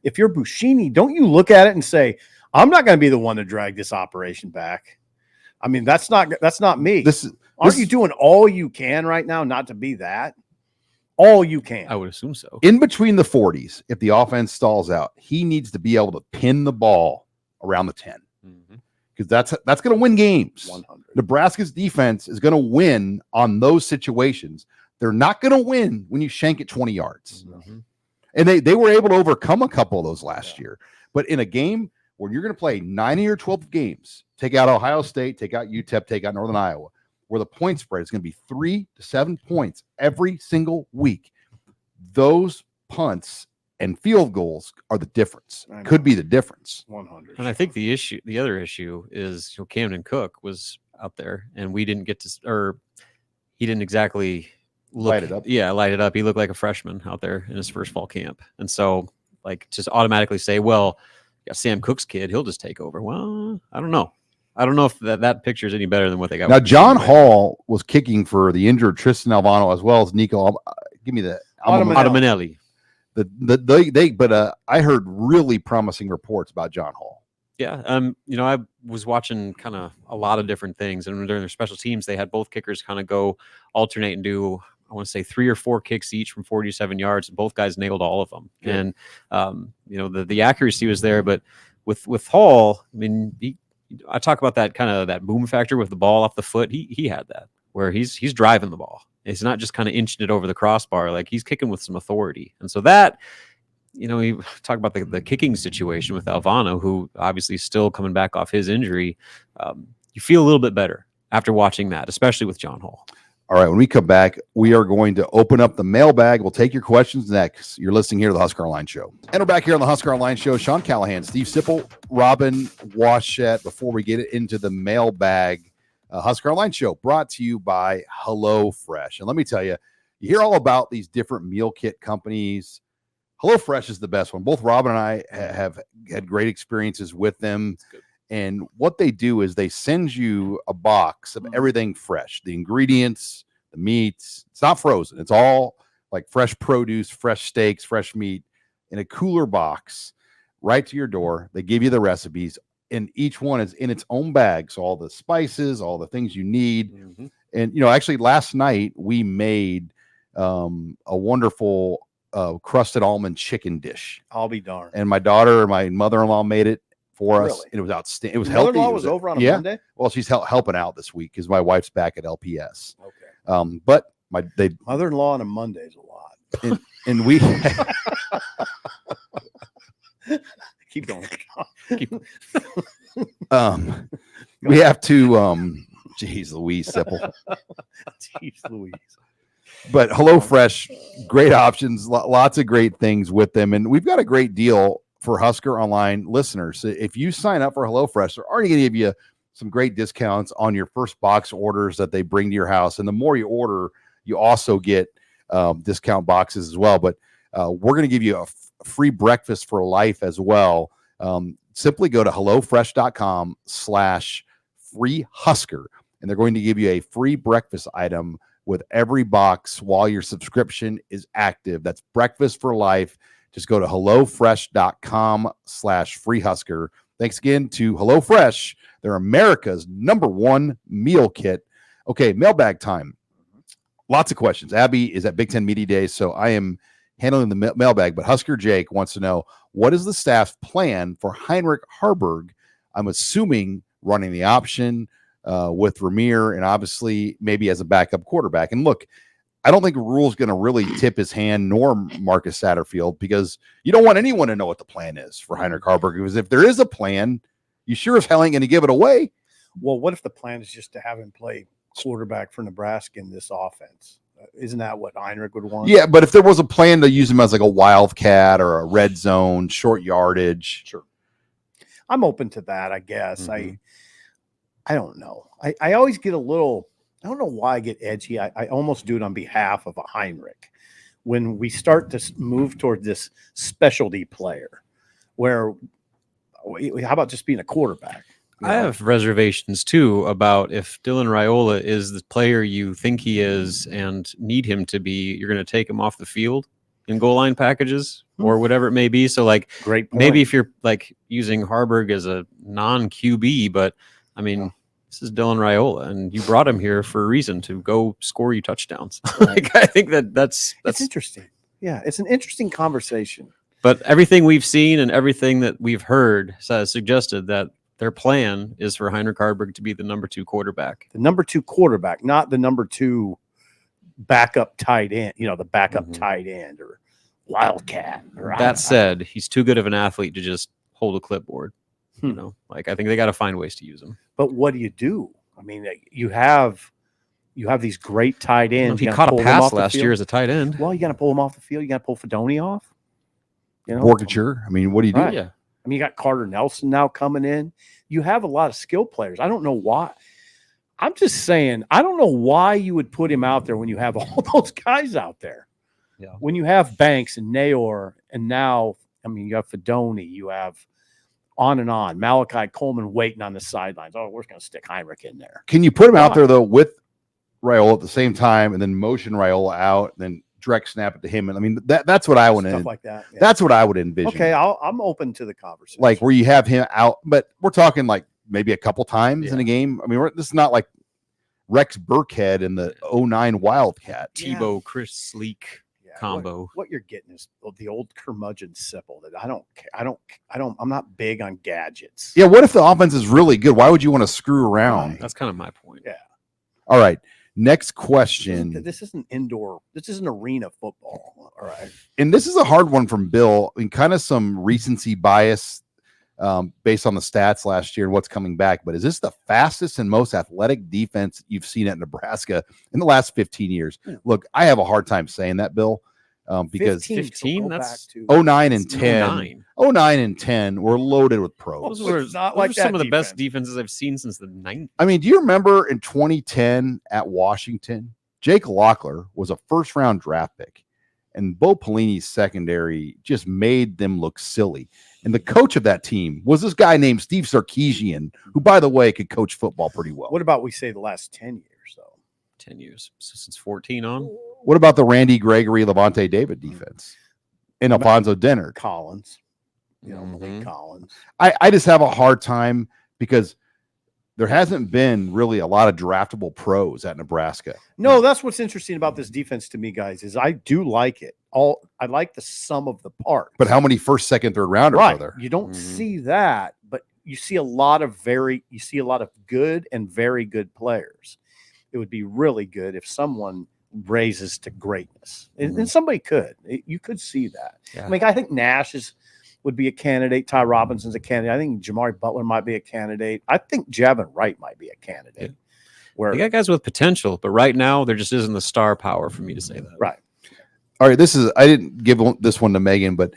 if you're Buschini, don't you look at it and say, I'm not going to be the one to drag this operation back? I mean, that's not me. Aren't you doing all you can right now not to be that? All you can. I would assume so. In between the 40s, if the offense stalls out, he needs to be able to pin the ball around the 10 because that's going to win games. 100. Nebraska's defense is going to win on those situations. They're not going to win when you shank it 20 yards. And they were able to overcome a couple of those last year. But in a game where you're going to play 9 or 12 games, take out Ohio State, take out UTEP, take out Northern Iowa, where the point spread is going to be 3 to 7 points every single week. Those punts and field goals are the difference. Could be the difference. 100. And I think the other issue is Camden Cook was out there, and we didn't get to, or he didn't exactly light it up. Yeah, light it up. He looked like a freshman out there in his first fall camp, and so like just automatically say, well, yeah, Sam Cook's kid, he'll just take over. Well, I don't know. I don't know if that picture is any better than what they got. Now, John Hall was kicking for the injured Tristan Alvano as well as Nico. Give me the Automanelli. But I heard really promising reports about John Hall. Yeah, I was watching kind of a lot of different things, and during their special teams, they had both kickers kind of go alternate and do, I want to say 3 or 4 kicks each from 47 yards. Both guys nailed all of them, and the accuracy was there. But with Hall, I mean, I talk about that kind of that boom factor with the ball off the foot. He had that where he's driving the ball. It's not just kind of inching it over the crossbar. Like he's kicking with some authority. And so that, we talk about the kicking situation with Alvano, who obviously is still coming back off his injury. You feel a little bit better after watching that, especially with John Hall. All right, when we come back, we are going to open up the mailbag. We'll take your questions next. You're listening here to the Husker Online Show. And we're back here on the Husker Online Show. Sean Callahan, Steve Sipple, Robin Washett. Before we get into the mailbag, Husker Online Show brought to you by HelloFresh. And let me tell you, you hear all about these different meal kit companies. HelloFresh is the best one. Both Robin and I have had great experiences with them. And what they do is they send you a box of everything fresh, the ingredients, the meats. It's not frozen. It's all like fresh produce, fresh steaks, fresh meat in a cooler box right to your door. They give you the recipes, and each one is in its own bag. So all the spices, all the things you need. And, actually last night we made a wonderful crusted almond chicken dish. I'll be darned. And my daughter and my mother-in-law made it for us. And it was outstanding. It was healthy. Mother-in-law was over on a Monday? Well, she's helping out this week because my wife's back at LPS. Okay. But mother-in-law on a Monday is a lot. And we keep going. We have to geez Louise Sipple. Jeez Louise. But HelloFresh, great options, lots of great things with them. And we've got a great deal for Husker Online listeners. If you sign up for HelloFresh, they're already going to give you some great discounts on your first box orders that they bring to your house. And the more you order, you also get discount boxes as well. But we're going to give you a free breakfast for life as well. simply go to HelloFresh.com/freehusker, and they're going to give you a free breakfast item with every box while your subscription is active. That's breakfast for life. Just go to HelloFresh.com/freehusker. Thanks again to HelloFresh. They're America's #1 meal kit. Okay, mailbag time. Lots of questions. Abby is at Big Ten Media Day, so I am handling the mailbag. But Husker Jake wants to know, what is the staff's plan for Heinrich Harburg? I'm assuming running the option with Ramir and obviously maybe as a backup quarterback. And look, I don't think Rule's going to really tip his hand, nor Marcus Satterfield, because you don't want anyone to know what the plan is for Heinrich Harburg. Because if there is a plan, you sure as hell ain't going to give it away. Well, what if the plan is just to have him play quarterback for Nebraska in this offense? Isn't that what Heinrich would want? Yeah, but if there was a plan to use him as like a wildcat or a red zone, short yardage. Sure. I'm open to that, I guess. Mm-hmm. I don't know. I always get a little, I don't know why I get edgy. I almost do it on behalf of a Heinrich. When we start to move toward this specialty player where, how about just being a quarterback? I have reservations too about if Dylan Raiola is the player you think he is and need him to be, you're going to take him off the field in goal line packages or whatever it may be. So like, great point. maybe if you're like using Harburg as a non-QB, but I mean, this is Dylan Raiola and you brought him here for a reason, to go score you touchdowns. Like, I think that's interesting. Yeah. It's an interesting conversation. But everything we've seen and everything that we've heard has suggested that their plan is for Heinrich Harburg to be the #2 quarterback. The #2 quarterback, not the #2 backup tight end, the backup tight end or wildcat. That said, he's too good of an athlete to just hold a clipboard. Like, I think they got to find ways to use him. But what do? I mean, you have these great tight ends. He caught a pass last year as a tight end. Well, you got to pull him off the field. You got to pull Fedoni off. Portraiture. I mean, what do you do? Right. Yeah. I mean, you got Carter Nelson now coming in. You have a lot of skill players. I don't know why. I'm just saying, I don't know why you would put him out there when you have all those guys out there. Yeah. When you have Banks and Nayor, and now, I mean, you have Fedoni, you have on and on. Malachi Coleman waiting on the sidelines. Oh, we're going to stick Heinrich in there. Can you put him out there, though, with Raiola at the same time and then motion Raiola out and then direct snap it to him? And I mean, that's what I would Stuff like that. Yeah. That's what I would envision. Okay, I'm open to the conversation. Like where you have him out, but we're talking like maybe a couple times in a game. I mean, this is not like Rex Burkhead and the 09 Wildcat. Tebow, Chris Sleek combo. What you're getting is the old curmudgeon Sipple that I'm not big on gadgets. Yeah. What if the offense is really good? Why would you want to screw around? That's kind of my point. Yeah. All right. Next question. This isn't indoor. This isn't arena football. All right. And this is a hard one from Bill. I mean, kind of some recency bias based on the stats last year and what's coming back. But is this the fastest and most athletic defense you've seen at Nebraska in the last 15 years? Yeah. Look, I have a hard time saying that, Bill, because 15 that's 09 and 10. 09 and 10 were loaded with pros. Those were some of the best defenses I've seen since the 90s. I mean, do you remember in 2010 at Washington, Jake Locklear was a first-round draft pick, and Bo Pelini's secondary just made them look silly. And the coach of that team was this guy named Steve Sarkisian, who, by the way, could coach football pretty well. What about we say the last 10 years, though? 10 years. So since 14 on? What about the Randy Gregory, Levante David defense? And Alfonso Dennard. Collins. Malik Collins. I just have a hard time because there hasn't been really a lot of draftable pros at Nebraska. No, that's what's interesting about this defense to me, guys, is I do like it. I like the sum of the parts. But how many first, second, third rounders are there? You don't see that, but you see a lot of good and very good players. It would be really good if someone raises to greatness. And somebody could. You could see that. Yeah. I mean, I think Nash would be a candidate. Ty Robinson's a candidate. I think Jamari Butler might be a candidate. I think Javin Wright might be a candidate. Where you got guys with potential, but right now there just isn't the star power for me to say that. Right. All right. I didn't give this one to Megan, but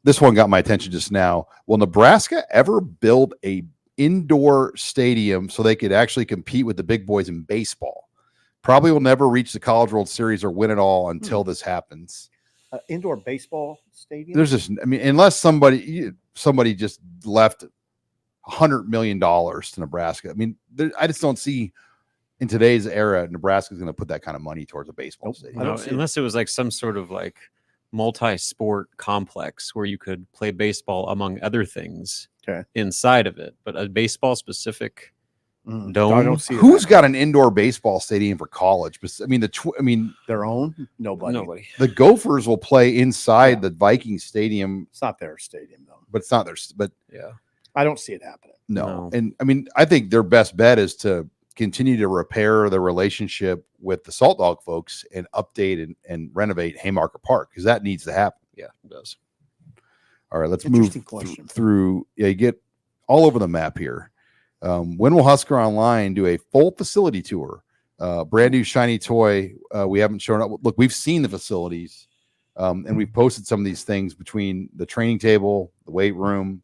this one got my attention just now. Will Nebraska ever build a indoor stadium so they could actually compete with the big boys in baseball? Probably will never reach the College World Series or win it all until this happens. Indoor baseball stadium? There's just, I mean, unless somebody just left $100 million to Nebraska. I mean, I just don't see in today's era Nebraska's going to put that kind of money towards a baseball stadium. I don't see unless it was like some sort of like multi-sport complex where you could play baseball among other things inside of it, but a baseball specific dome. I don't see Who's got an indoor baseball stadium for college? I mean, their own. Nobody. The Gophers will play inside the Viking stadium. It's not their stadium though. But it's not theirs. But yeah, I don't see it happening. No. And I mean, I think their best bet is to continue to repair the relationship with the Salt Dog folks and update and renovate Haymarket Park, because that needs to happen. Yeah, it does. All right, let's move through. Yeah, you get all over the map here. When will Husker Online do a full facility tour? Brand new shiny toy. We haven't shown up. Look, we've seen the facilities, and we've posted some of these things between the training table, the weight room,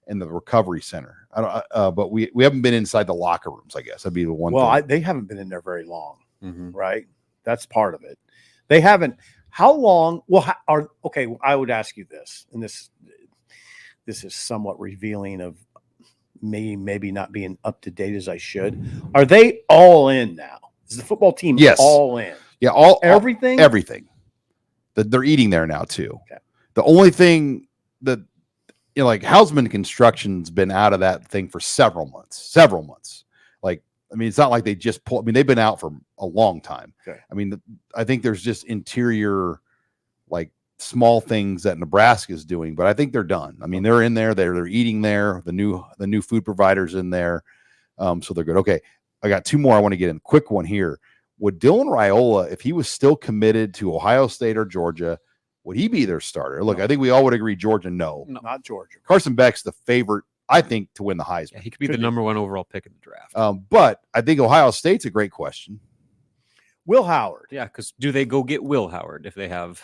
and the recovery center. But we haven't been inside the locker rooms. I guess that'd be the one. Well, they haven't been in there very long, right? That's part of it. They haven't. How long? Well, okay. I would ask you this, and this is somewhat revealing of me maybe not being up to date as I should. Are they all in now? Is the football team all in? Yeah, everything. Everything. That they're eating there now too. Okay. The only thing that like Hausman Construction's been out of that thing for several months. Like, I mean, it's not like they just pull. I mean, they've been out for a long time. Okay. I mean, I think there's just interior, like small things that Nebraska is doing, but I think they're done. I mean, they're in there. They're eating there. The new food providers in there, so they're good. Okay, I got two more I want to get in. Quick one here. Would Dylan Raiola, if he was still committed to Ohio State or Georgia, would he be their starter? Look, I think we all would agree Georgia, no. Not Georgia. Carson Beck's the favorite, I think, to win the Heisman. Yeah, he could be the number one overall pick in the draft. But I think Ohio State's a great question. Will Howard. Yeah, because do they go get Will Howard if they have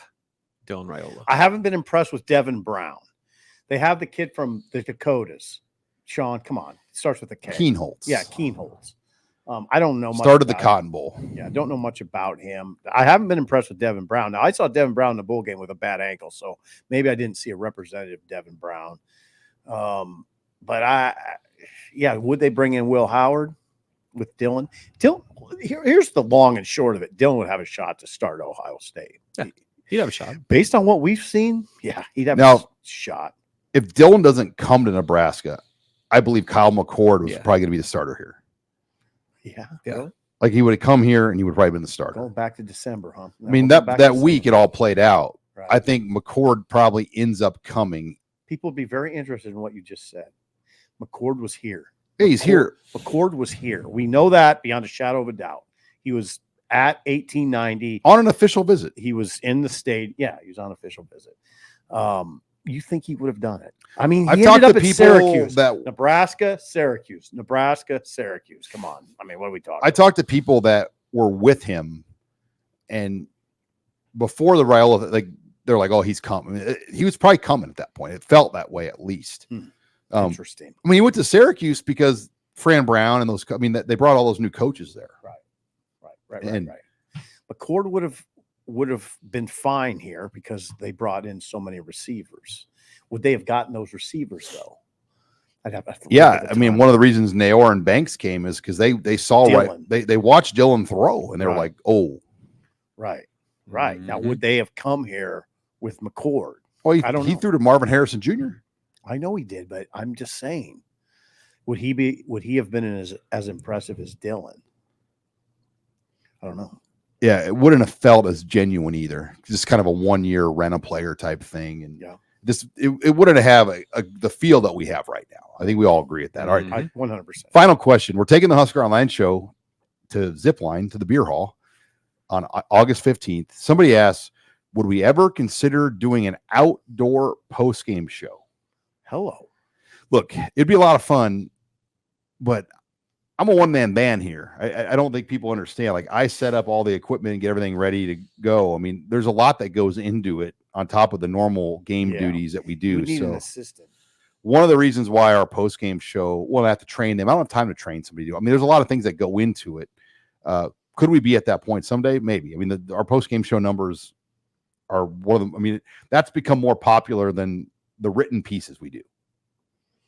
Dylan Raiola? I haven't been impressed with Devin Brown. They have the kid from the Dakotas. Sean, come on. It starts with a K. Keenholz. Yeah, Keenholz. I don't know much. Started the Cotton Bowl. Yeah, I don't know much about him. I haven't been impressed with Devin Brown. Now, I saw Devin Brown in the bowl game with a bad ankle, so maybe I didn't see a representative Devin Brown. But would they bring in Will Howard with Dylan? Here's the long and short of it. Dylan would have a shot to start Ohio State. Yeah, he'd have a shot. Based on what we've seen, yeah, he'd have a shot. If Dylan doesn't come to Nebraska, I believe Kyle McCord was probably going to be the starter here. Yeah. Like he would have come here and he would probably been the starter. Going back to December, huh? I mean, that week it all played out. Right. I think McCord probably ends up coming. People would be very interested in what you just said. McCord was here. Hey, he's here. McCord was here. We know that beyond a shadow of a doubt. He was at 1890 on an official visit. He was in the state. Yeah, he was on official visit. You think he would have done it? I mean, he ended up at Syracuse, Nebraska, Syracuse. Come on. I mean, what are we talking about? I talked to people that were with him, and before the Raiola, like they're like, "Oh, he's coming." I mean, he was probably coming at that point. It felt that way, at least. Interesting. I mean, he went to Syracuse because Fran Brown and those. I mean, they brought all those new coaches there. Right. McCord would have been fine here because they brought in so many receivers. Would they have gotten those receivers though? I'd have to I mean, one of the reasons Naor and Banks came is because they saw Dylan. they watched Dylan throw and they were like, oh, right. Now, would they have come here with McCord? Well, I don't know. He threw to Marvin Harrison Jr. I know he did, but I'm just saying, would he have been as impressive as Dylan? I don't know. Yeah, it wouldn't have felt as genuine either. Just kind of a 1 year rent a player type thing, and it wouldn't have the feel that we have right now. I think we all agree at that. All right, 100%. Final question: we're taking the Husker Online show to Zipline to the beer hall on August 15th. Somebody asked, would we ever consider doing an outdoor post game show? Hello. Look, it'd be a lot of fun, but I'm a one-man band here. I don't think people understand. Like, I set up all the equipment and get everything ready to go. I mean, there's a lot that goes into it on top of the normal game duties that we do. We need an assistant. One of the reasons why our post-game show, I have to train them. I don't have time to train somebody to do. I mean, there's a lot of things that go into it. Could we be at that point someday? Maybe. I mean, our post-game show numbers are one of them. I mean, that's become more popular than the written pieces we do.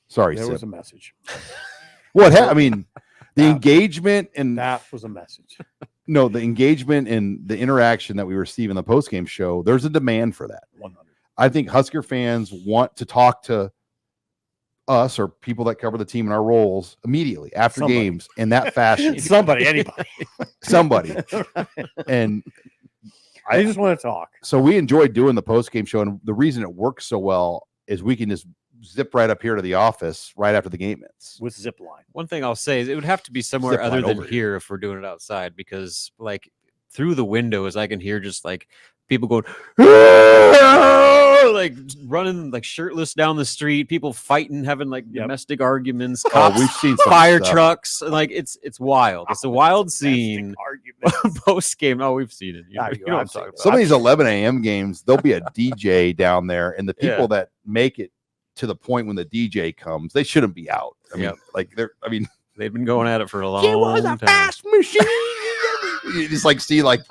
Sorry, There Sip. was a message. I mean, the engagement and That was a message. no, the engagement and the interaction that we receive in the postgame show, there's a demand for that. 100. I think Husker fans want to talk to us or people that cover the team in our roles immediately after Somebody. games in that fashion. Anybody. Somebody. And I just want to talk. so we enjoy doing the postgame show. And the reason it works so well is we can just zip right up here to the office right after the game ends. With zip line. One thing I'll say is it would have to be somewhere Zip line other than over here if we're doing it outside, because like through the windows I can hear just like people going like running like shirtless down the street, people fighting, having like domestic arguments, cops, we've seen some fire stuff. trucks, like it's wild. It's a wild scene. Post game. Oh, we've seen it. You know, Ah, you know what I'm talking about. Some of these 11 a.m. games, there'll be a DJ down there, and the people that make it to the point when the DJ comes, they shouldn't be out. I mean, They've been going at it for a long time. machine. You just like see like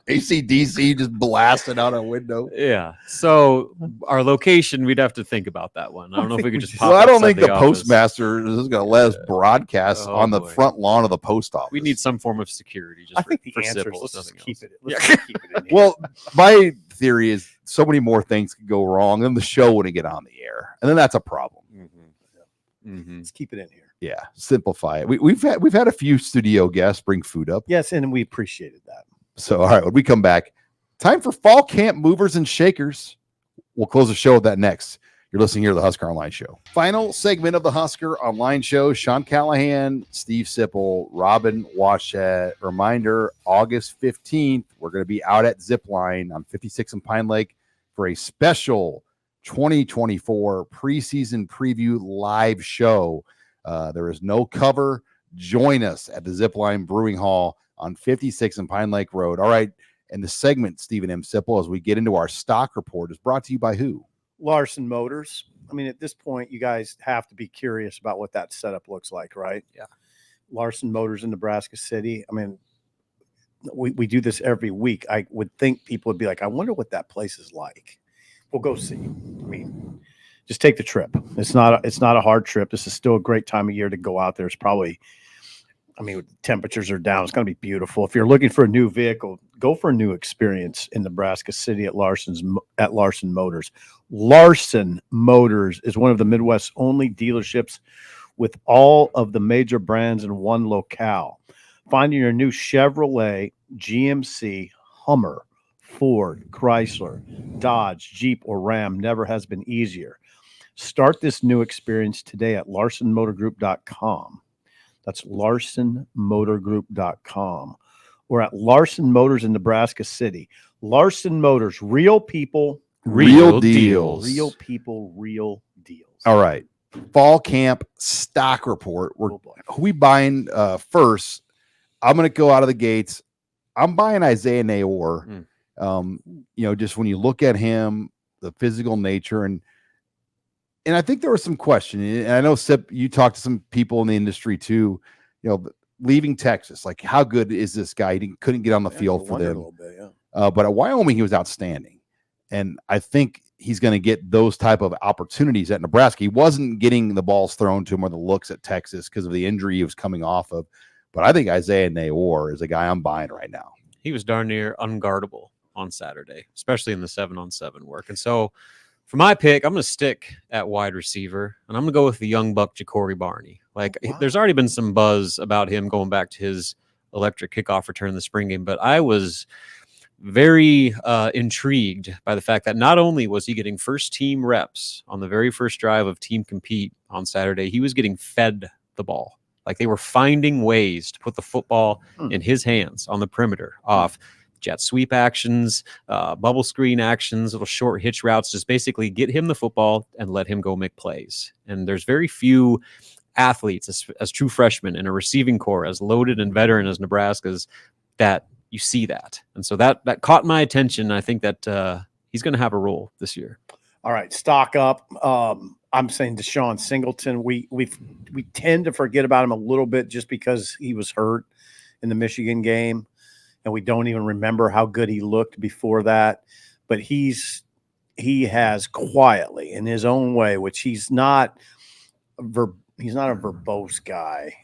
AC/DC just blasting out a window. Yeah. So our location, we'd have to think about that one. I don't know if we could just pop Well, I don't outside think the office. postmaster is going to let us broadcast Oh, on the boy. front lawn of the post office. We need some form of security. Just I think the for answer is Sipples, let's just nothing keep else. it. Let's just keep it in here. Well, my theory is so many more things could go wrong, then the show wouldn't get on the air, and then that's a problem. Let's keep it in here. Yeah, simplify it. We've had a few studio guests bring food up. Yes, and we appreciated that. So, all right, when we come back, time for fall camp movers and shakers. We'll close the show with that next. You're listening here to the Husker Online Show. Final segment of the Husker Online Show. Sean Callahan, Steve Sipple, Robin Washett. Reminder, August 15th, we're going to be out at Zipline on 56 and Pine Lake for a special 2024 preseason preview live show. There is no cover. Join us at the Zipline Brewing Hall on 56 and Pine Lake Road. All right. And the segment, Stephen M. Sipple, as we get into our stock report, is brought to you by who? Larson Motors. I mean, at this point, you guys have to be curious about what that setup looks like, right? Yeah. Larson Motors in Nebraska City. I mean, we do this every week. I would think people would be like, I wonder what that place is like. We'll go see. I mean, just take the trip. It's not a hard trip. This is still a great time of year to go out there. It's probably, I mean, temperatures are down. It's going to be beautiful. If you're looking for a new vehicle, go for a new experience in Nebraska City at Larson Motors. Larson Motors is one of the Midwest's only dealerships with all of the major brands in one locale. Finding your new Chevrolet, GMC, Hummer, Ford, Chrysler, Dodge, Jeep, or Ram never has been easier. Start this new experience today at LarsonMotorGroup.com. That's LarsonMotorGroup.com. Or at Larson Motors in Nebraska City. Larson Motors, real people, Real deals. real people, real deals. All right. Fall camp stock report. We're who we buying first. I'm going to go out of the gates. I'm buying Isaiah Naor. Just when you look at him, the physical nature, and I think there was some question. And I know, Sip, you talked to some people in the industry too. Leaving Texas, like how good is this guy? He couldn't get on the field for them. A little bit, But at Wyoming, he was outstanding, and I think he's going to get those type of opportunities at Nebraska. He wasn't getting the balls thrown to him or the looks at Texas because of the injury he was coming off of. But I think Isaiah Naor is a guy I'm buying right now. He was darn near unguardable on Saturday, especially in the 7-on-7 work. And so for my pick, I'm going to stick at wide receiver, and I'm going to go with the young buck, Ja'Cory Barney. There's already been some buzz about him going back to his electric kickoff return in the spring game, but I was very intrigued by the fact that not only was he getting first team reps on the very first drive of Team Compete on Saturday, he was getting fed the ball. Like they were finding ways to put the football in his hands on the perimeter off jet sweep actions, bubble screen actions, little short hitch routes, just basically get him the football and let him go make plays. And there's very few athletes as true freshmen in a receiving core as loaded and veteran as Nebraska's that you see that. And so that caught my attention. I think that he's going to have a role this year. All right, stock up. I'm saying Deshaun Singleton. We tend to forget about him a little bit just because he was hurt in the Michigan game, and we don't even remember how good he looked before that. But he's he has quietly, in his own way, which he's not a verbose guy.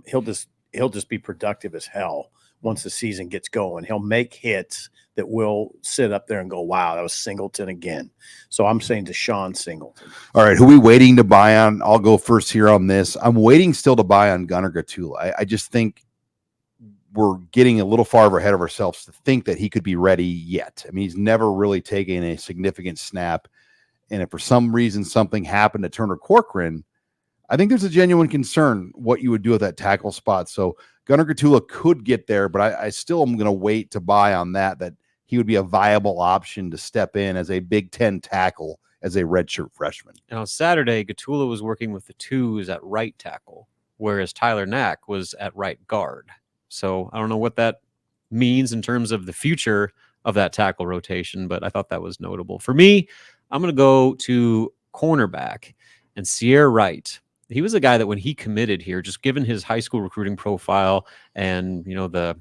He'll just be productive as hell once the season gets going. He'll make hits that will sit up there and go, wow, that was Singleton again. So I'm saying Deshaun Singleton. All right, who are we waiting to buy on? I'll go first here on this. I'm waiting still to buy on Gunnar Gatula. I just think we're getting a little far ahead of ourselves to think that he could be ready yet. I mean, he's never really taken a significant snap. And if for some reason something happened to Turner Corcoran, I think there's a genuine concern what you would do at that tackle spot. So Gunnar Gatula could get there, but I still am going to wait to buy on that he would be a viable option to step in as a Big Ten tackle as a redshirt freshman. And on Saturday, Gatula was working with the twos at right tackle, whereas Tyler Knack was at right guard. So I don't know what that means in terms of the future of that tackle rotation, but I thought that was notable. For me, I'm going to go to cornerback and Sierra Wright. He was a guy that when he committed here, just given his high school recruiting profile and, you know, the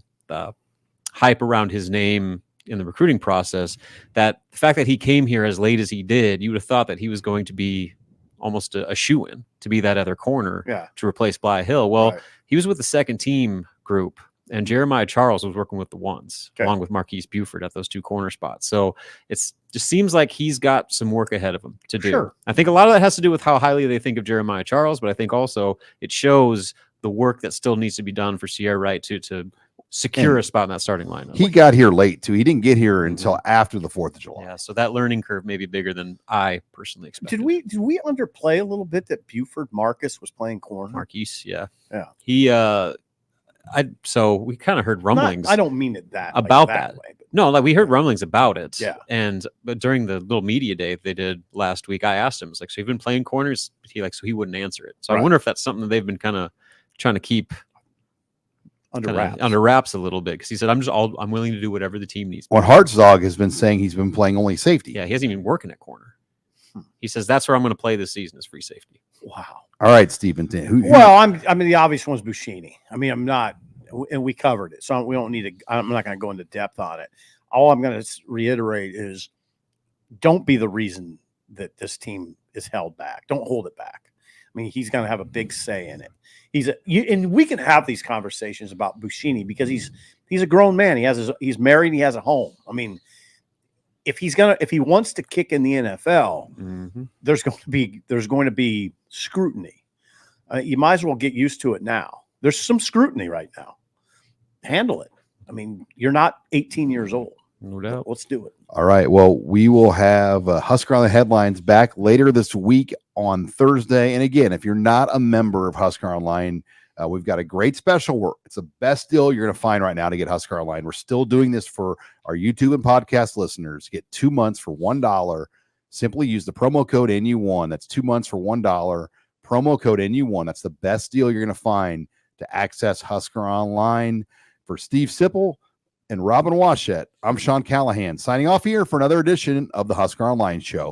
hype around his name in the recruiting process, that the fact that he came here as late as he did, you would have thought that he was going to be almost a shoo-in to be that other corner to replace Bly Hill. Well, he was with the second team group, and Jeremiah Charles was working with the ones, along with Marquise Buford at those two corner spots. So it's just seems like he's got some work ahead of him to do. Sure. I think a lot of that has to do with how highly they think of Jeremiah Charles, but I think also it shows the work that still needs to be done for Sierra Wright to secure a spot in that starting lineup. He got here late too. He didn't get here until after the 4th of July. Yeah, so that learning curve may be bigger than I personally expected. Did we underplay a little bit that Buford Marcus was playing corner? Marquise, yeah. He so we kind of heard rumblings. I don't mean it about like that. way, but No, like we heard rumblings about it. Yeah. But during the little media day they did last week, I asked him, I was like, so you've been playing corners? So he wouldn't answer it. So I wonder if that's something that they've been kind of trying to keep under wraps a little bit, because he said, I'm willing to do whatever the team needs. Well, Hartzog has been saying he's been playing only safety. Yeah, he hasn't even working at corner. He says that's where I'm going to play this season is free safety. Wow. All right, Stephen. The obvious one's Buschini. I mean, I'm not, and we covered it, so we don't need to. I'm not going to go into depth on it. All I'm going to reiterate is, don't be the reason that this team is held back. Don't hold it back. I mean, he's going to have a big say in it. And we can have these conversations about Buschini because he's a grown man. He's married. He has a home. I mean, if he wants to kick in the NFL, there's going to be scrutiny. You might as well get used to it now. There's some scrutiny right now. Handle it. I mean, you're not 18 years old. No doubt. Let's do it. All right. Well, we will have Husker on the Headlines back later this week on Thursday. And again, if you're not a member of Husker Online, we've got a great special. It's the best deal you're going to find right now to get Husker Online. We're still doing this for our YouTube and podcast listeners. Get 2 months for $1. Simply use the promo code NU1. That's 2 months for $1. Promo code NU1. That's the best deal you're going to find to access Husker Online. For Steve Sipple and Robin Washett, I'm Sean Callahan signing off here for another edition of the Husker Online Show.